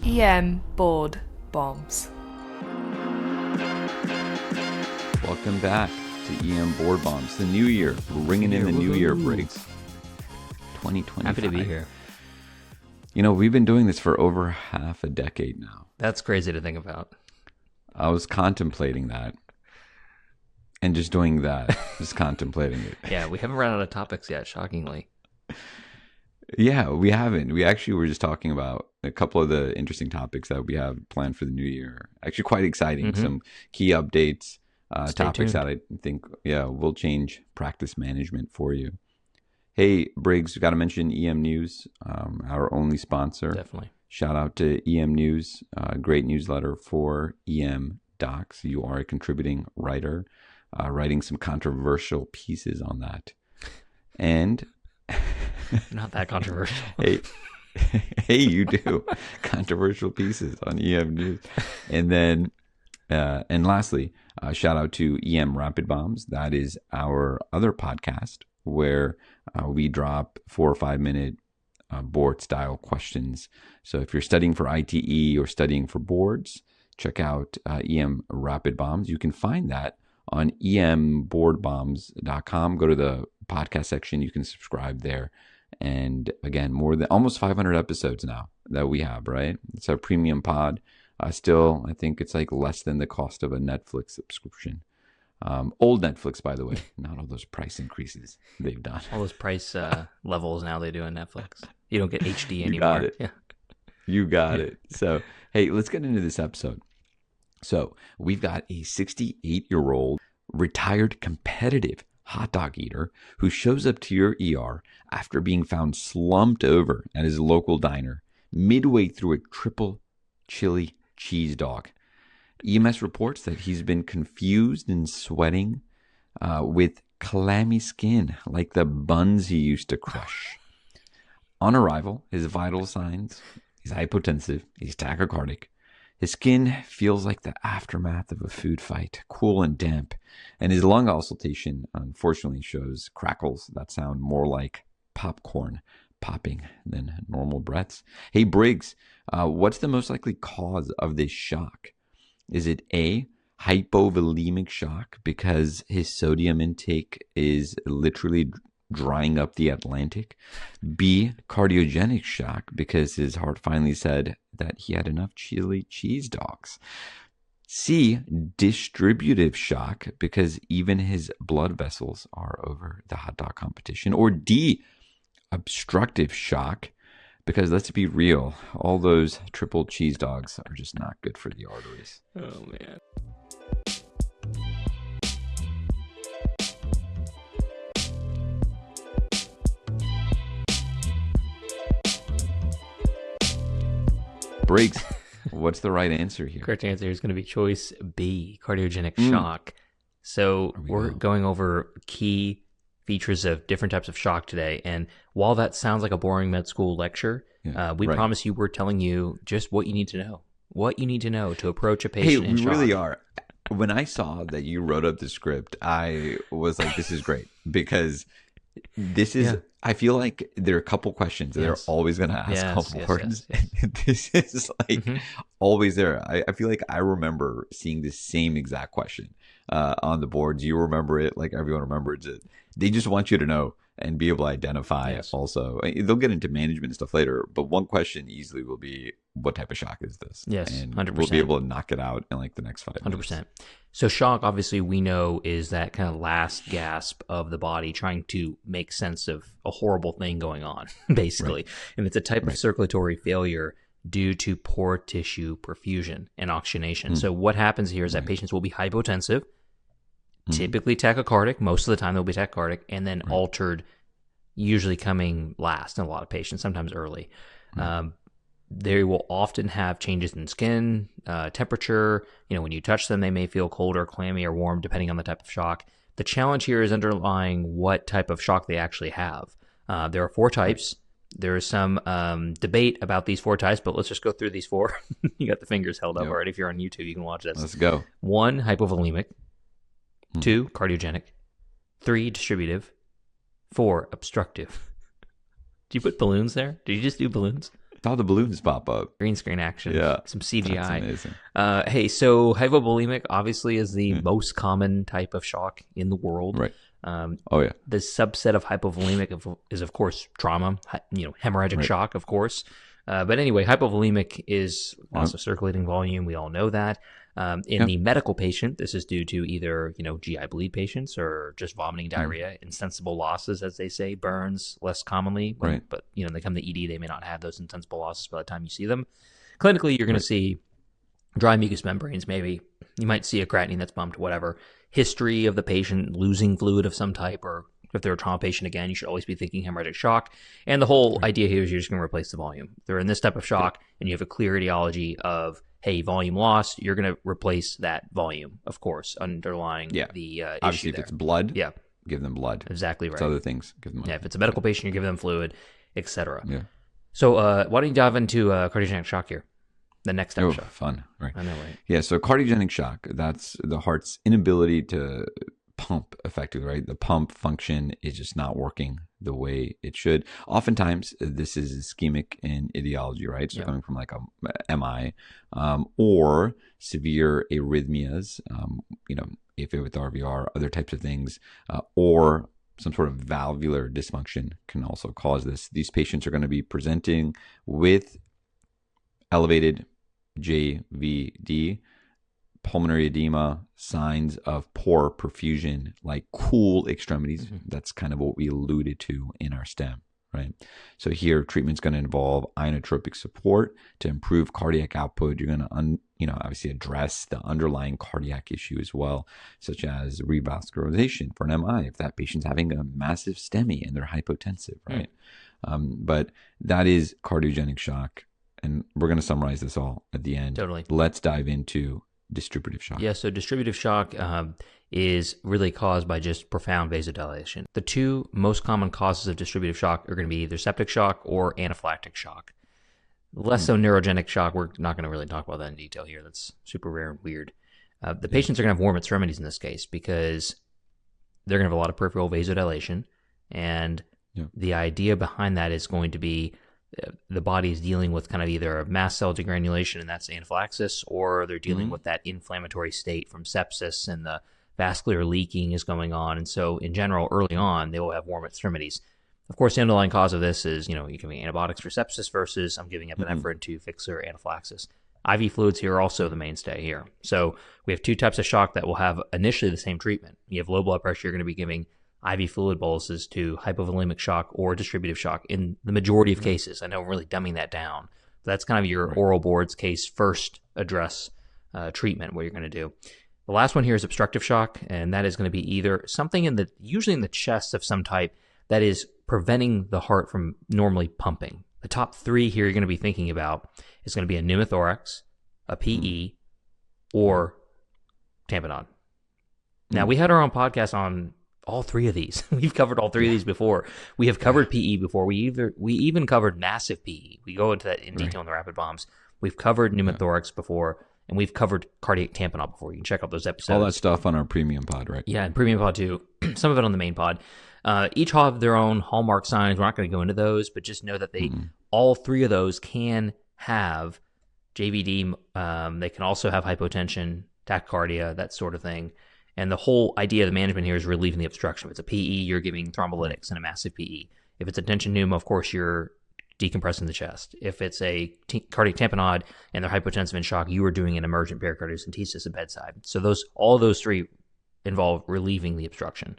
EM board bombs. Welcome back to EM Board Bombs. The new year. We're ringing in the new year, Briggs. 2025. Happy to be here. You know, we've been doing this for over half a decade now. That's crazy to think about. I was contemplating that. And just doing that. Just contemplating it. Yeah, we haven't run out of topics yet, shockingly. Yeah, we haven't. We actually were just talking about a couple of the interesting topics that we have planned for the new year. Actually, quite exciting. Mm-hmm. Some key updates, topics tuned. that I think, will change practice management for you. Hey, Briggs, we got to mention EM News, our only sponsor. Definitely. Shout out to EM News, great newsletter for EM docs. You are a contributing writer, writing some controversial pieces on that. And Not that controversial. hey, you do controversial pieces on EM News. And then, and lastly, shout out to EM Rapid Bombs. That is our other podcast where we drop 4 or 5 minute board style questions. So if you're studying for ITE or studying for boards, check out EM Rapid Bombs. You can find that on emboardbombs.com. Go to the podcast section. You can subscribe there. And again, more than almost 500 episodes now that we have, right? It's our premium pod. Still, I think it's like less than the cost of a Netflix subscription. Old Netflix, by the way, not all those price increases they've done. All those price levels now they do on Netflix. You don't get HD anymore. You got it. Yeah. You got it. So, hey, let's get into this episode. So, we've got a 68-year-old retired competitive hot dog eater who shows up to your ER after being found slumped over at his local diner midway through a triple chili cheese dog. EMS reports that he's been confused and sweating with clammy skin like the buns he used to crush. On arrival, his vital signs, he's hypotensive, he's tachycardic. His skin feels like the aftermath of a food fight, cool and damp. And his lung auscultation, unfortunately, shows crackles that sound more like popcorn popping than normal breaths. Hey, Briggs, what's the most likely cause of this shock? Is it A, hypovolemic shock because his sodium intake is literally drying up the Atlantic? B, cardiogenic shock because his heart finally said that he had enough chili cheese dogs? C, distributive shock because even his blood vessels are over the hot dog competition? Or D, obstructive shock because, let's be real, all those triple cheese dogs are just not good for the arteries. Oh, man. Briggs, what's the right answer here? Correct answer is going to be choice B, cardiogenic shock. So we're go. going over key features of different types of shock today. And while that sounds like a boring med school lecture, we right. promise you we're telling you just what you need to know. What you need to know to approach a Hey, patient in we shock. really are. When I saw that you wrote up the script, I was like, this is great because this is, I feel like there are a couple questions that they're always going to ask on boards. This is like always there. I feel like I remember seeing the same exact question on the boards. You remember it, like everyone remembers it. They just want you to know and be able to identify also. They'll get into management and stuff later, but one question easily will be, what type of shock is this? Yes, and 100%. We'll be able to knock it out in like the next 5 minutes. 100%. So shock, obviously, we know is that kind of last gasp of the body trying to make sense of a horrible thing going on, basically. Right. And it's a type of circulatory failure due to poor tissue perfusion and oxygenation. So what happens here is that patients will be hypotensive, typically tachycardic. Most of the time they'll be tachycardic, and then altered, usually coming last in a lot of patients, sometimes early. They will often have changes in skin, temperature. When you touch them, they may feel cold or clammy or warm, depending on the type of shock. The challenge here is underlying what type of shock they actually have. There are 4 types. There is some debate about these 4 types, but let's just go through these 4. You got the fingers held up already. If you're on YouTube, you can watch this. Let's go. 1, hypovolemic. 2, cardiogenic. 3, distributive. 4, obstructive. Did you put balloons there? Did you just do balloons? Saw the balloons pop up. Green screen action. Yeah. Some CGI. That's amazing. Hey, so hypovolemic obviously is the most common type of shock in the world. Right. Oh yeah. The subset of hypovolemic is of course trauma, hemorrhagic shock, of course. But anyway, hypovolemic is loss of circulating volume. We all know that. In the medical patient, this is due to either, GI bleed patients or just vomiting, diarrhea, insensible losses, as they say, burns less commonly. But, they come to ED, they may not have those insensible losses by the time you see them. Clinically, you're going to see dry mucous membranes, maybe. You might see a creatinine that's bumped, whatever. History of the patient losing fluid of some type, or if they're a trauma patient, again, you should always be thinking hemorrhagic shock. And the whole idea here is you're just going to replace the volume. If they're in this type of shock and you have a clear etiology of, hey, volume loss, you're going to replace that volume, of course, underlying the Obviously, issue if there. it's blood, Yeah, give them blood. exactly If right. it's other things, give them blood. Yeah, if it's a medical patient, you give them fluid, etc. Yeah. So why don't you dive into cardiogenic shock here? The next type Oh, of shock. fun. Right. I know, right? Yeah, so cardiogenic shock, that's the heart's inability to pump effectively, right? The pump function is just not working the way it should. Oftentimes, this is ischemic in etiology, right? So coming from like a MI or severe arrhythmias, AFib with RVR, other types of things, or some sort of valvular dysfunction can also cause this. These patients are going to be presenting with elevated JVD, pulmonary edema, signs of poor perfusion, like cool extremities. That's kind of what we alluded to in our stem, right? So here, treatment's going to involve inotropic support to improve cardiac output. You're going to, obviously address the underlying cardiac issue as well, such as revascularization for an MI if that patient's having a massive STEMI and they're hypotensive, right? But that is cardiogenic shock. And we're going to summarize this all at the end. Totally. Let's dive into distributive shock. Yeah, so distributive shock is really caused by just profound vasodilation. The two most common causes of distributive shock are going to be either septic shock or anaphylactic shock. Less so neurogenic shock. We're not going to really talk about that in detail here. That's super rare and weird. The patients are going to have warm extremities in this case because they're going to have a lot of peripheral vasodilation. And the idea behind that is going to be the body is dealing with kind of either mast cell degranulation, and that's anaphylaxis, or they're dealing with that inflammatory state from sepsis, and the vascular leaking is going on. And so in general, early on, they will have warm extremities. Of course, the underlying cause of this is, you're giving antibiotics for sepsis versus I'm giving epinephrine to fix their anaphylaxis. IV fluids here are also the mainstay here. So we have two types of shock that will have initially the same treatment. You have low blood pressure, you're going to be giving IV fluid boluses to hypovolemic shock or distributive shock in the majority of cases. I know I'm really dumbing that down. But that's kind of your oral board's case first address treatment, what you're going to do. The last one here is obstructive shock, and that is going to be either something usually in the chest of some type that is preventing the heart from normally pumping. The top three here you're going to be thinking about is going to be a pneumothorax, a PE, or tamponade. Now, we had our own podcast on all three of these. We've covered all three of these before. We have covered PE before. We even covered massive PE. We go into that in detail in the rapid bombs. We've covered pneumothorax before, and we've covered cardiac tamponade before. You can check out those episodes. All that stuff on our premium pod, right? Yeah, and premium pod too. Some of it on the main pod. Each have their own hallmark signs. We're not going to go into those, but just know that all three of those can have JVD. They can also have hypotension, tachycardia, that sort of thing. And the whole idea of the management here is relieving the obstruction. If it's a PE, you're giving thrombolytics and a massive PE. If it's a tension pneumo, of course, you're decompressing the chest. If it's a cardiac tamponade and they're hypotensive and shock, you are doing an emergent pericardiocentesis at bedside. So all those three involve relieving the obstruction.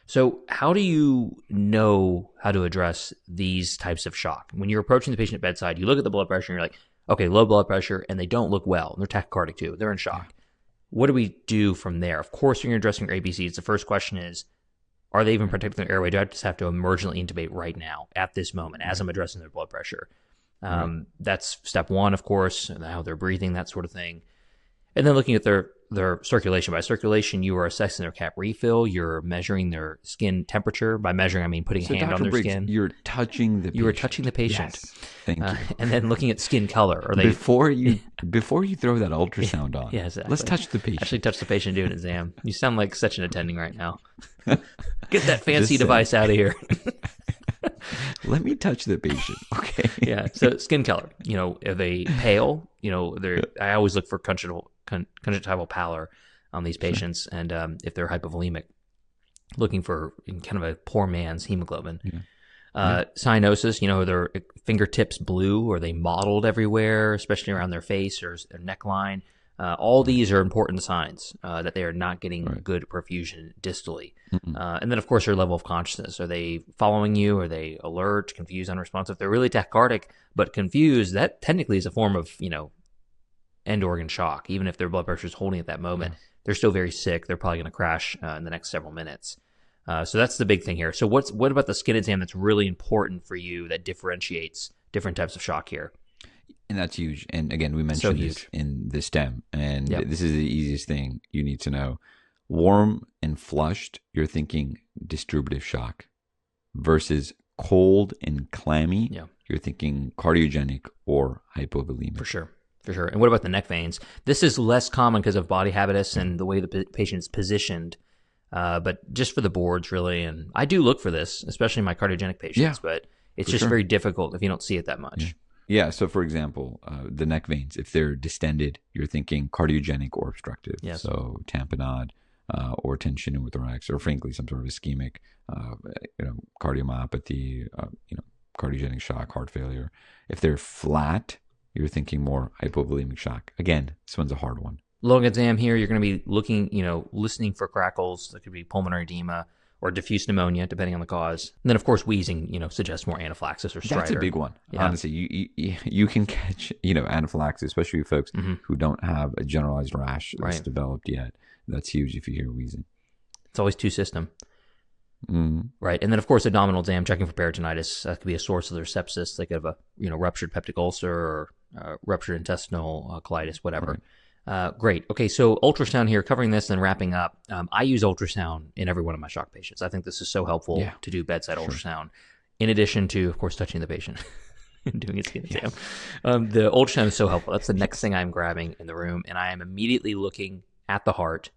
So how do you know how to address these types of shock? When you're approaching the patient at bedside, you look at the blood pressure and you're like, okay, low blood pressure, and they don't look well. They're tachycardic too. They're in shock. What do we do from there? Of course, when you're addressing your ABCs, the first question is, are they even protecting their airway? Do I just have to emergently intubate right now, at this moment, as I'm addressing their blood pressure? That's step one, of course, and how they're breathing, that sort of thing. And then looking at their circulation. By circulation, you are assessing their cap refill. You're measuring their skin temperature. By measuring, I mean putting a hand Dr. on their Briggs, skin. You're touching the patient. You are touching the patient. Yes. Thank you. And then looking at skin color. Are they before you throw that ultrasound on, yeah, exactly. let's touch the patient. Actually touch the patient, do an exam. You sound like such an attending right now. Get that fancy device out of here. let me touch the patient. Okay. Yeah. So skin color, are they pale? I always look for conjunctival pallor on these patients, and if they're hypovolemic, looking for kind of a poor man's hemoglobin. Cyanosis, are their fingertips blue? Or are they mottled everywhere, especially around their face or their neckline? All these are important signs that they are not getting good perfusion distally. And then, of course, their level of consciousness. Are they following you? Are they alert, confused, unresponsive? If they're really tachycardic but confused, that technically is a form of, end organ shock. Even if their blood pressure is holding at that moment, they're still very sick. They're probably going to crash in the next several minutes. So that's the big thing here. So what about the skin exam that's really important for you that differentiates different types of shock here? And that's huge. And again, we mentioned this in the stem, and this is the easiest thing you need to know. Warm and flushed, you're thinking distributive shock, versus cold and clammy, you're thinking cardiogenic or hypovolemic. For sure. And what about the neck veins? This is less common because of body habitus and the way the patient is positioned. But just for the boards, really, and I do look for this, especially in my cardiogenic patients, but it's just very difficult if you don't see it that much. Yeah, so for example, the neck veins, if they're distended, you're thinking cardiogenic or obstructive. Yes. So tamponade or tension pneumothorax, or frankly, some sort of ischemic, cardiomyopathy, cardiogenic shock, heart failure. If they're flat, you're thinking more hypovolemic shock. Again, this one's a hard one. Lung exam here, you're going to be looking, listening for crackles. That could be pulmonary edema or diffuse pneumonia, depending on the cause. And then, of course, wheezing, suggests more anaphylaxis or stridor. That's a big one. Yeah. Honestly, you can catch, anaphylaxis, especially with folks who don't have a generalized rash that's developed yet. That's huge if you hear wheezing. It's always two system. Right. And then, of course, abdominal exam, checking for peritonitis. That could be a source of their sepsis. They could have a, ruptured peptic ulcer or ruptured intestinal colitis, whatever. Great. Okay, so ultrasound here, covering this and wrapping up. I use ultrasound in every one of my shock patients. I think this is so helpful to do bedside ultrasound, in addition to, of course, touching the patient and doing a skin exam. The ultrasound is so helpful. That's the next thing I'm grabbing in the room, and I am immediately looking at the heart,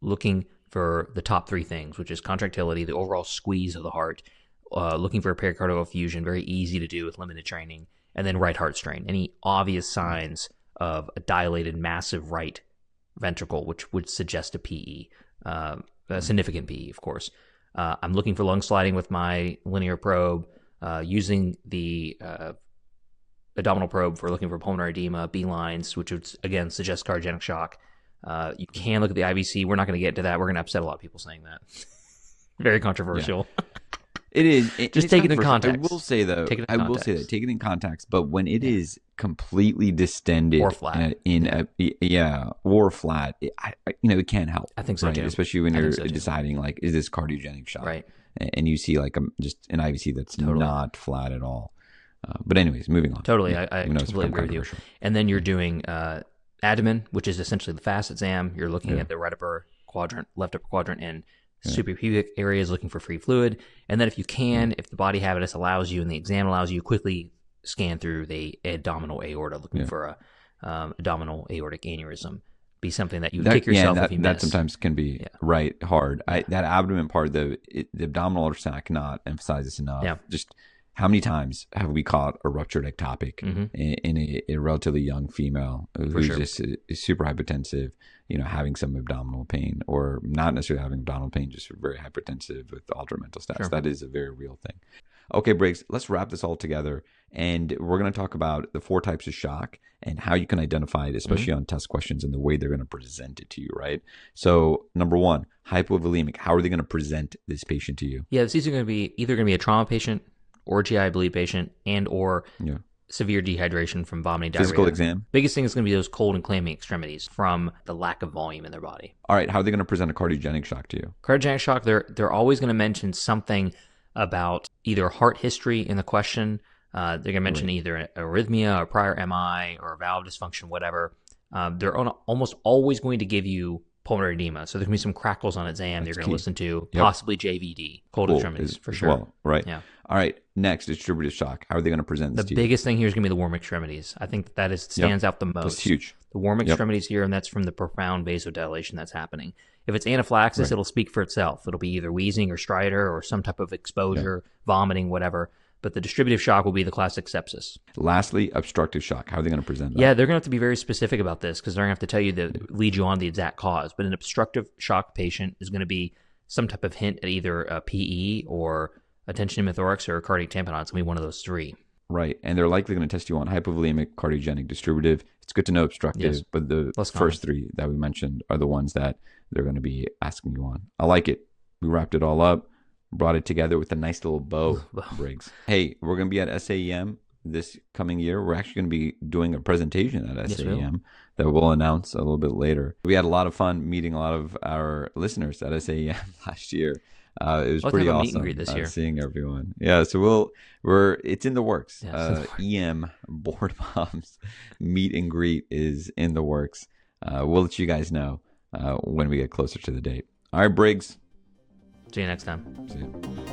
looking for the top three things, which is contractility, the overall squeeze of the heart, looking for a pericardial effusion, very easy to do with limited training, and then right heart strain. Any obvious signs of a dilated, massive right ventricle, which would suggest a PE, a significant PE, of course. I'm looking for lung sliding with my linear probe, using the abdominal probe for looking for pulmonary edema, B lines, which would, again, suggest cardiogenic shock. You can look at the IVC. We're not going to get into that. We're going to upset a lot of people saying that. Very controversial. Yeah. It is. Just take it in context. I will say, though, take it in context. But when it is completely distended or flat, or flat, it can help. I think so too. Especially when you're deciding, like, is this cardiogenic shock? Right. And you see just an IVC that's not flat at all. But anyways, moving on. Totally, I completely agree with you. And then you're doing abdomen, which is essentially the fast exam. You're looking at the right upper quadrant, left upper quadrant, and suprapubic areas, looking for free fluid. And then if you can, if the body habitus allows you and the exam allows you, quickly scan through the abdominal aorta, looking for a abdominal aortic aneurysm. Be something that you would kick yourself if you miss. That sometimes can be hard. That abdomen part, the abdominal ultrasound, I cannot emphasize this enough. Yeah. Just how many times have we caught a ruptured ectopic in a relatively young female who's just super hypertensive, having some abdominal pain, or not necessarily having abdominal pain, just very hypertensive with altered mental stats. Sure. That is a very real thing. Okay, Briggs, let's wrap this all together. And we're going to talk about the 4 types of shock and how you can identify it, especially on test questions and the way they're going to present it to you, right? So, number 1, hypovolemic. How are they going to present this patient to you? Yeah, it's either going to be a trauma patient or GI bleed patient and or severe dehydration from vomiting, diarrhea. Physical exam. Biggest thing is going to be those cold and clammy extremities from the lack of volume in their body. All right, how are they going to present a cardiogenic shock to you? Cardiogenic shock, they're always going to mention something about either heart history in the question. They're going to mention either arrhythmia or prior MI or valve dysfunction, whatever. They're almost always going to give you pulmonary edema. So there's going to be some crackles on exam they're going to listen to, possibly JVD, cold extremities, for sure. Well, right. Yeah. All right. Next, distributive shock. How are they going to present this to you? The biggest thing here is going to be the warm extremities. I think that stands out the most. That's huge. The warm extremities here, and that's from the profound vasodilation that's happening. If it's anaphylaxis, it'll speak for itself. It'll be either wheezing or stridor or some type of exposure, vomiting, whatever. But the distributive shock will be the classic sepsis. Lastly, obstructive shock. How are they going to present that? Yeah, they're going to have to be very specific about this because they're going to have to tell you lead you on the exact cause. But an obstructive shock patient is going to be some type of hint at either a PE or a tension pneumothorax or a cardiac tamponade. It's going to be one of those three. Right. And they're likely going to test you on hypovolemic, cardiogenic, distributive. It's good to know obstructive, Yes. but the first three that we mentioned are the ones that they're going to be asking you on. I like it. We wrapped it all up, brought it together with a nice little bow, Briggs. Hey, we're going to be at SAEM this coming year. We're actually going to be doing a presentation at SAEM that we'll announce a little bit later. We had a lot of fun meeting a lot of our listeners at SAEM last year. It was pretty awesome. Meet and greet this year. Seeing everyone. Yeah, so it's in the works. Yes, EM Board Moms meet and greet is in the works. We'll let you guys know when we get closer to the date. All right, Briggs. See you next time. See you.